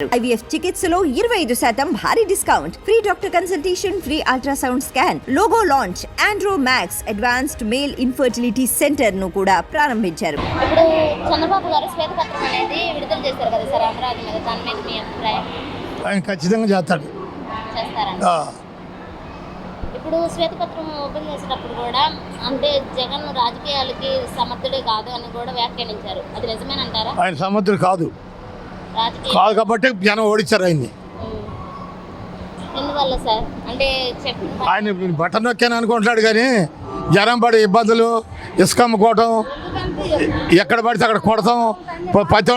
IVF చికిత్సలో 25% భారీ discount, free doctor consultation, free ultrasound scan, logo launch, Andro max advanced male infertility centre ను కూడా ప్రారంభించారు. ఇప్పుడు చంద్రబాబు గారు శ్వేతపత్రం అనేది విడుదల చేశారు కదా సార్, అమరావతి మీద, దాని మీద మీ అభిప్రాయం? ఆయన ఖచ్చితంగా చేస్తారండి. ఇప్పుడు శ్వేతపత్రం ఓపెన్ చేసేటప్పుడు కూడా అంటే జగన్ రాజకీయాలకి సమర్థుడే కాదు అని కూడా వ్యాఖ్యానించారు, అది నిజమేనంటారా? ఆయన సమర్థుడు కాదు కాబట్టి జనం ఓడించారు ఆయన్ని. ఎందువల్ల సార్? అంటే ఆయన బటన్ నొక్కాను అనుకుంటున్నాడు కానీ జనం పడే ఇబ్బందులు, ఇసుక అమ్ముకోవటం, ఎక్కడ పడితే అక్కడ కొడతాం, ప్రతి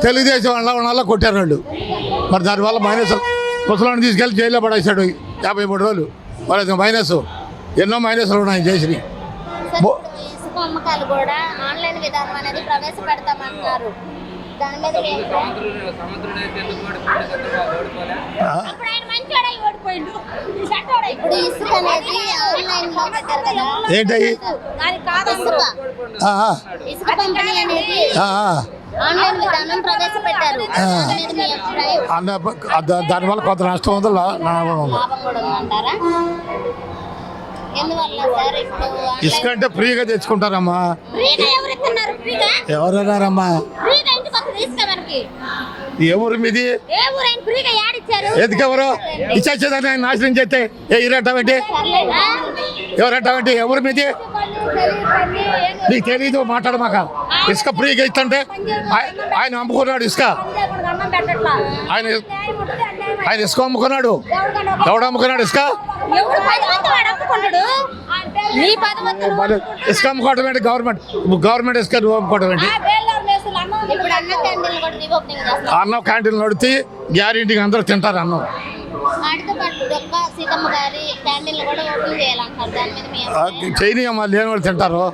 తెలుగుదేశం వాళ్ళ కొట్టారు వాళ్ళు. మరి దానివల్ల మైనస్ ముసలాన్ని తీసుకెళ్ళి జైల్లో పడేశాడు 53 రోజులు. వాళ్ళ మైనస్ ఎన్నో మైనస్లు ఉన్నాయి చేసి. ఇసుక అమ్మకాలు కూడా ఆన్లైన్ విధానం అనేది ప్రవేశపెడతామంటున్నారు, దాని మీద ఇప్పుడు ఇసుక అనేది ఆన్లైన్ లో పెట్టారు కదా, ఏంటది ఇసుక పంపిణీ అనేది ఆన్లైన్ విధానం ప్రవేశపెట్టారు, దానివల్ల కొంత నష్టం ఉంది, లాభం కూడా ఉందంటారా? ఎందువల్ల సార్? ఇప్పుడు ఇసుక అంటే ఫ్రీగా తెచ్చుకుంటారమ్మా. ఎవరన్నారమ్మా? ఏ ఊరు మీది? ఎందుకెవరు ఇచ్చేదాన్ని ఆయన నాశనం చేస్తే ఇరట్టబెట్టి ఎవరట్టబెట్టి ఎవరు మీది? నీకు తెలీదు, మాట్లాడమాక. ఇసుక ఫ్రీగా ఇస్తుంటే ఆయన అమ్ముకున్నాడు ఇసుక, ఆయన ఇసుక అమ్ముకున్నాడు. ఎవడు అమ్ముకున్నాడు ఇసుక? ఇసుక అమ్ముకోవడం ఏంటి? గవర్నమెంట్ ఇసుక నువ్వు అమ్ముకోవడం ఏంటి? అన్నం క్యాంటీన్లు నడితే గ్యారెంటీగా అందరూ తింటారు అన్నం. చేయనీయమ్మా, లేని వాళ్ళు తింటారు.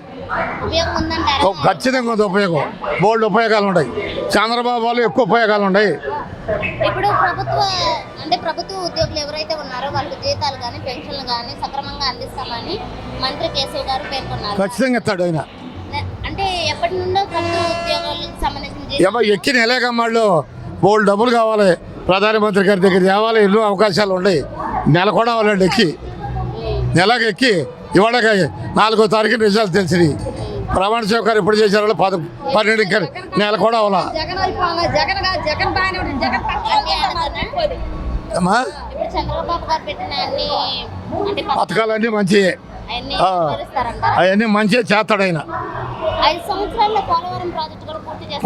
ఖచ్చితంగా ఉంది ఉపయోగం, బోల్డ్ ఉపయోగాలు ఉన్నాయి. చంద్రబాబు వాళ్ళు ఎక్కువ ఉపయోగాలు ఉన్నాయి. ఇప్పుడు ప్రభుత్వ ఉద్యోగులు ఎవరైతే ఉన్నారో వాళ్ళకి జీతాలు కానీ పెన్షన్లు కానీ సక్రమంగా అందిస్తామని మంత్రి కేశవ్ గారు పేర్కొన్నారు. ఖచ్చితంగా ఇస్తాడు ఆయన. అంటే ఎప్పటి నుండో ప్రభుత్వ ఉద్యోగాలకు సంబంధించిన ఎక్కిన ఎలాగమ్మాళ్ళు బోల్డ్ డబ్బులు కావాలి, ప్రధానమంత్రి గారి దగ్గర తేవాలి, ఎన్నో అవకాశాలు ఉన్నాయి. నెల కూడా వాళ్ళండి ఎక్కి, నెలకి ఎక్కి ఇవాళ 4వ తారీఖు రిజల్ట్ తెలిసింది. ప్రమాణ స్వీకారం ఎప్పుడు చేశారో 12 నెల కూడా అవ్వాలా. పథకాలన్నీ మంచివే, అవన్నీ మంచిగా చేస్తాడు ఆయన.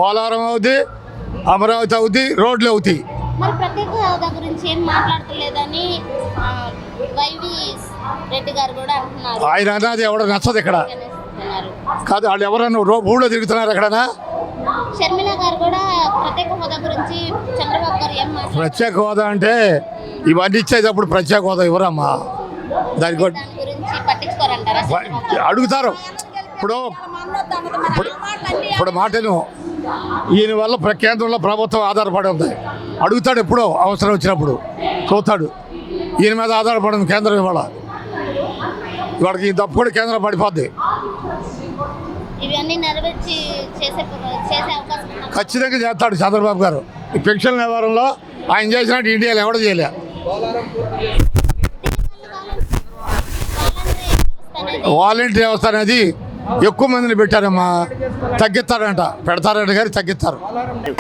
పోలవరం అవుతుంది, అమరావతి అవుతుంది, రోడ్లు అవుతాయి. మరి ప్రత్యేక హోదా గురించి ఏం మాట్లాడలేదని వైవి రెడ్డి గారు కూడా అంటున్నారు. ఆయన అన్నది ఎవడో నచ్చదు ఇక్కడ కాదు, వాళ్ళు ఎవరన్నా ఊళ్ళో తిరుగుతున్నారు ఎక్కడన్నా. షర్మిల గారు కూడా ప్రత్యేక హోదా గురించి చంద్రబాబు గారు ఏం మాట్లాడారు? ప్రత్యేక హోదా అంటే ఇవన్నీ ఇచ్చేటప్పుడు ప్రత్యేక హోదా ఇవ్వరమ్మా, దాని గురించి పట్టించుకోరంటారా? అడుగుతారు. ఇప్పుడు మాటను ఈయన వల్ల కేంద్రంలో ప్రభుత్వం ఆధారపడి ఉంది. అడుగుతాడు ఎప్పుడో అవసరం వచ్చినప్పుడు, చూస్తాడు. ఈయన మీద ఆధారపడి ఉంది కేంద్రం. ఇవాళకి ఈ తప్పు కూడా కేంద్రం పడిపోద్ది. ఇవన్నీ నెరవేర్చి చేసే అవకాశం ఖచ్చితంగా చేస్తాడు చంద్రబాబు గారు. ఈ పెన్షన్ వ్యవహారంలో ఆయన చేసినట్టు ఇండియాలో ఎవడో చేయలే. వాలంటీర్ వ్యవస్థ అనేది ఎక్కువ మందిని పెట్టారమ్మా, తగ్గిస్తారంట, పెడతారంట కానీ తగ్గిస్తారు.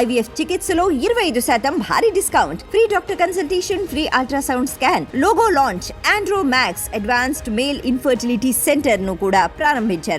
IVF చికిత్సలో 25% భారీ discount, free doctor consultation, free ultrasound scan, logo launch, Andro max advanced male infertility centre ను కూడా ప్రారంభించారు.